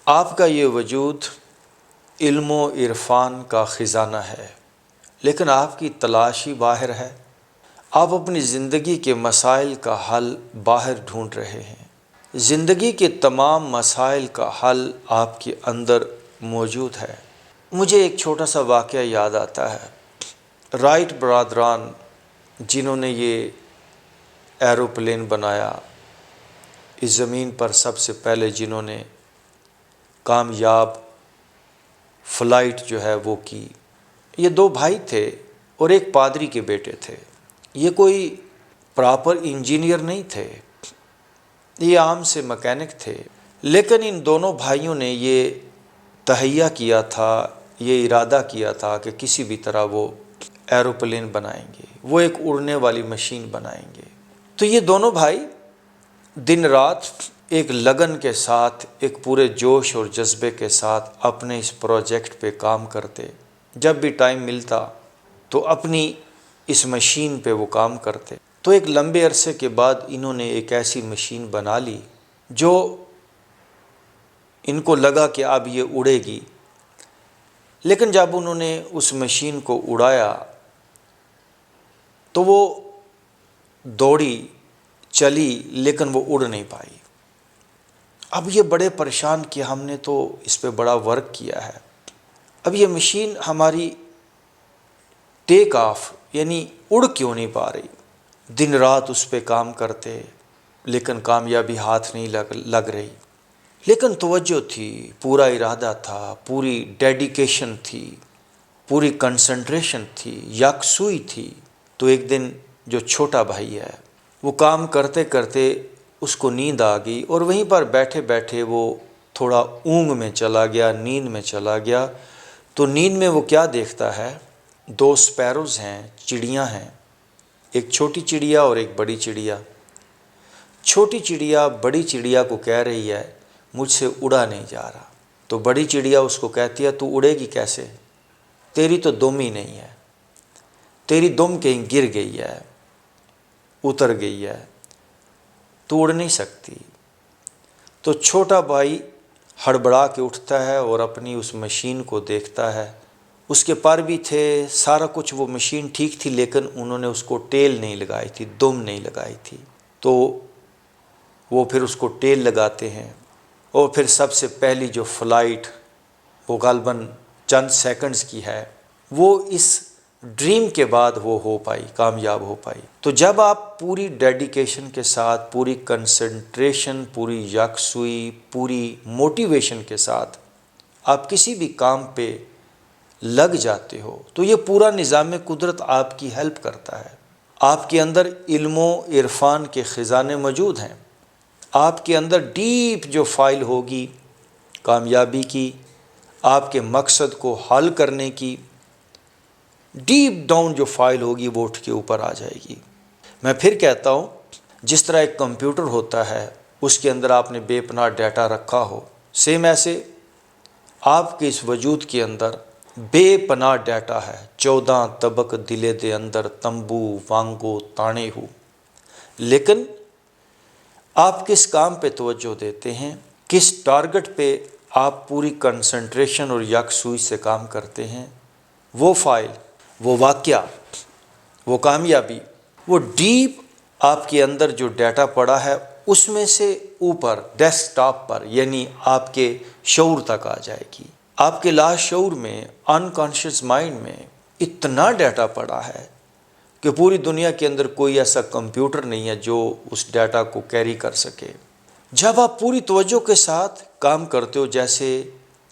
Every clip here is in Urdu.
آپ کا یہ وجود علم و عرفان کا خزانہ ہے، لیکن آپ کی تلاشی باہر ہے۔ آپ اپنی زندگی کے مسائل کا حل باہر ڈھونڈ رہے ہیں۔ زندگی کے تمام مسائل کا حل آپ کے اندر موجود ہے۔ مجھے ایک چھوٹا سا واقعہ یاد آتا ہے۔ رائٹ برادران جنہوں نے یہ ایروپلین بنایا، اس زمین پر سب سے پہلے جنہوں نے کامیاب فلائٹ جو ہے وہ کی، یہ دو بھائی تھے اور ایک پادری کے بیٹے تھے۔ یہ کوئی پراپر انجینئر نہیں تھے، یہ عام سے مکینک تھے، لیکن ان دونوں بھائیوں نے یہ تہیہ کیا تھا، یہ ارادہ کیا تھا کہ کسی بھی طرح وہ ایروپلین بنائیں گے، وہ ایک اڑنے والی مشین بنائیں گے۔ تو یہ دونوں بھائی دن رات ایک لگن کے ساتھ، ایک پورے جوش اور جذبے کے ساتھ اپنے اس پروجیکٹ پہ کام کرتے۔ جب بھی ٹائم ملتا تو اپنی اس مشین پہ وہ کام کرتے۔ تو ایک لمبے عرصے کے بعد انہوں نے ایک ایسی مشین بنا لی جو ان کو لگا کہ اب یہ اڑے گی، لیکن جب انہوں نے اس مشین کو اڑایا تو وہ دوڑی، چلی، لیکن وہ اڑ نہیں پائی۔ اب یہ بڑے پریشان کہ ہم نے تو اس پہ بڑا ورک کیا ہے، اب یہ مشین ہماری ٹیک آف یعنی اڑ کیوں نہیں پا رہی۔ دن رات اس پہ کام کرتے، لیکن کامیابی ہاتھ نہیں لگ رہی، لیکن توجہ تھی، پورا ارادہ تھا، پوری ڈیڈیکیشن تھی، پوری کنسنٹریشن تھی، یکسوئی تھی۔ تو ایک دن جو چھوٹا بھائی ہے وہ کام کرتے کرتے اس کو نیند آ گئی، اور وہیں پر بیٹھے بیٹھے وہ تھوڑا اونگ میں چلا گیا، نیند میں چلا گیا۔ تو نیند میں وہ کیا دیکھتا ہے؟ دو سپیروز ہیں، چڑیاں ہیں، ایک چھوٹی چڑیا اور ایک بڑی چڑیا۔ چھوٹی چڑیا بڑی چڑیا کو کہہ رہی ہے مجھ سے اڑا نہیں جا رہا۔ تو بڑی چڑیا اس کو کہتی ہے تو اڑے گی کیسے؟ تیری تو دم ہی نہیں ہے، تیری دم کہیں گر گئی ہے، اتر گئی ہے، تو اڑ نہیں سکتی۔ تو چھوٹا بھائی ہڑبڑا کے اٹھتا ہے اور اپنی اس مشین کو دیکھتا ہے۔ اس کے پر بھی تھے، سارا کچھ، وہ مشین ٹھیک تھی، لیکن انہوں نے اس کو ٹیل نہیں لگائی تھی، دم نہیں لگائی تھی۔ تو وہ پھر اس کو ٹیل لگاتے ہیں، اور پھر سب سے پہلی جو فلائٹ وہ غالباً چند سیکنڈز کی ہے، وہ اس ڈریم کے بعد وہ ہو پائی، کامیاب ہو پائی۔ تو جب آپ پوری ڈیڈیکیشن کے ساتھ، پوری کنسنٹریشن، پوری یکسوئی، پوری موٹیویشن کے ساتھ آپ کسی بھی کام پہ لگ جاتے ہو، تو یہ پورا نظام قدرت آپ کی ہیلپ کرتا ہے۔ آپ کے اندر علم و عرفان کے خزانے موجود ہیں۔ آپ کے اندر ڈیپ جو فائل ہوگی کامیابی کی، آپ کے مقصد کو حل کرنے کی، ڈیپ ڈاؤن جو فائل ہوگی وہ اٹھ کے اوپر آ جائے گی۔ میں پھر کہتا ہوں، جس طرح ایک کمپیوٹر ہوتا ہے، اس کے اندر آپ نے بے پناہ ڈیٹا رکھا ہو، سیم ایسے آپ کے اس وجود کے اندر بے پناہ ڈیٹا ہے۔ 14 طبق دلے دے اندر تمبو وانگو تانے ہو۔ لیکن آپ کس کام پہ توجہ دیتے ہیں، کس ٹارگٹ پہ آپ پوری کنسنٹریشن اور یکسوئی سے کام کرتے ہیں، وہ فائل، وہ واقعہ، وہ کامیابی، وہ ڈیپ آپ کے اندر جو ڈیٹا پڑا ہے، اس میں سے اوپر ڈیسک ٹاپ پر یعنی آپ کے شعور تک آ جائے گی۔ آپ کے لاشعور میں، انکانشیس مائنڈ میں اتنا ڈیٹا پڑا ہے کہ پوری دنیا کے اندر کوئی ایسا کمپیوٹر نہیں ہے جو اس ڈیٹا کو کیری کر سکے۔ جب آپ پوری توجہ کے ساتھ کام کرتے ہو، جیسے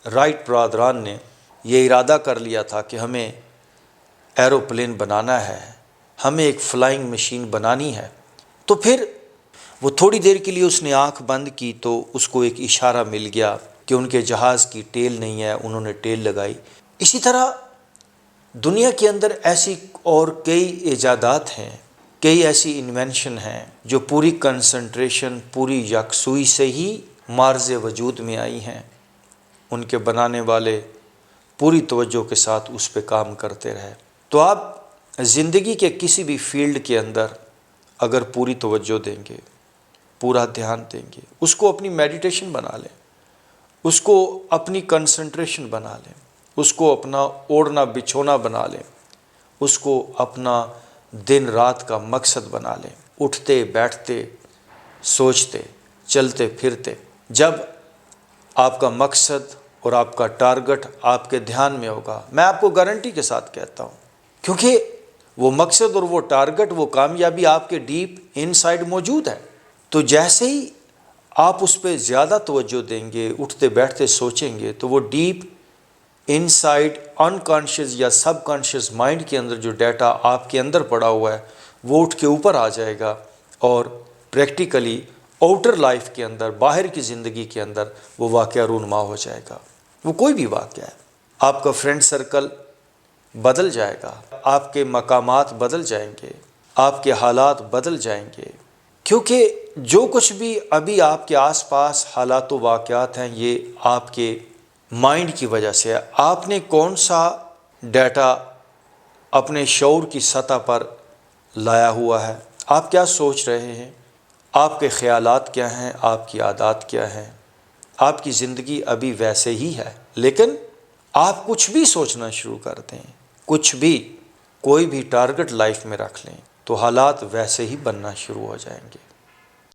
رائٹ برادران نے یہ ارادہ کر لیا تھا کہ ہمیں ایروپلین بنانا ہے، ہمیں ایک فلائنگ مشین بنانی ہے، تو پھر وہ تھوڑی دیر کے لیے اس نے آنکھ بند کی تو اس کو ایک اشارہ مل گیا کہ ان کے جہاز کی ٹیل نہیں ہے، انہوں نے ٹیل لگائی۔ اسی طرح دنیا کے اندر ایسی اور کئی ایجادات ہیں، کئی ایسی انوینشن ہیں جو پوری کنسنٹریشن، پوری یکسوئی سے ہی مارز وجود میں آئی ہیں۔ ان کے بنانے والے پوری توجہ کے ساتھ اس پہ کام کرتے رہے۔ تو آپ زندگی کے کسی بھی فیلڈ کے اندر اگر پوری توجہ دیں گے، پورا دھیان دیں گے، اس کو اپنی میڈیٹیشن بنا لیں، اس کو اپنی کنسنٹریشن بنا لیں، اس کو اپنا اوڑھنا بچھونا بنا لیں، اس کو اپنا دن رات کا مقصد بنا لیں، اٹھتے بیٹھتے سوچتے چلتے پھرتے۔ جب آپ کا مقصد اور آپ کا ٹارگٹ آپ کے دھیان میں ہوگا، میں آپ کو گارنٹی کے ساتھ کہتا ہوں، کیونکہ وہ مقصد اور وہ ٹارگٹ، وہ کامیابی آپ کے ڈیپ ان سائڈ موجود ہے، تو جیسے ہی آپ اس پہ زیادہ توجہ دیں گے، اٹھتے بیٹھتے سوچیں گے، تو وہ ڈیپ ان سائڈ انکانشیس یا سب کانشیس مائنڈ کے اندر جو ڈیٹا آپ کے اندر پڑا ہوا ہے وہ اٹھ کے اوپر آ جائے گا، اور پریکٹیکلی آؤٹر لائف کے اندر، باہر کی زندگی کے اندر وہ واقعہ رونما ہو جائے گا۔ وہ کوئی بھی واقعہ ہے، آپ کا فرینڈ سرکل بدل جائے گا، آپ کے مقامات بدل جائیں گے، آپ کے حالات بدل جائیں گے، کیونکہ جو کچھ بھی ابھی آپ کے آس پاس حالات و واقعات ہیں یہ آپ کے مائنڈ کی وجہ سے ہے۔ آپ نے کون سا ڈیٹا اپنے شعور کی سطح پر لایا ہوا ہے، آپ کیا سوچ رہے ہیں، آپ کے خیالات کیا ہیں، آپ کی عادات کیا ہیں۔ آپ کی زندگی ابھی ویسے ہی ہے، لیکن آپ کچھ بھی سوچنا شروع کر دیں، کچھ بھی، کوئی بھی ٹارگٹ لائف میں رکھ لیں، تو حالات ویسے ہی بننا شروع ہو جائیں گے۔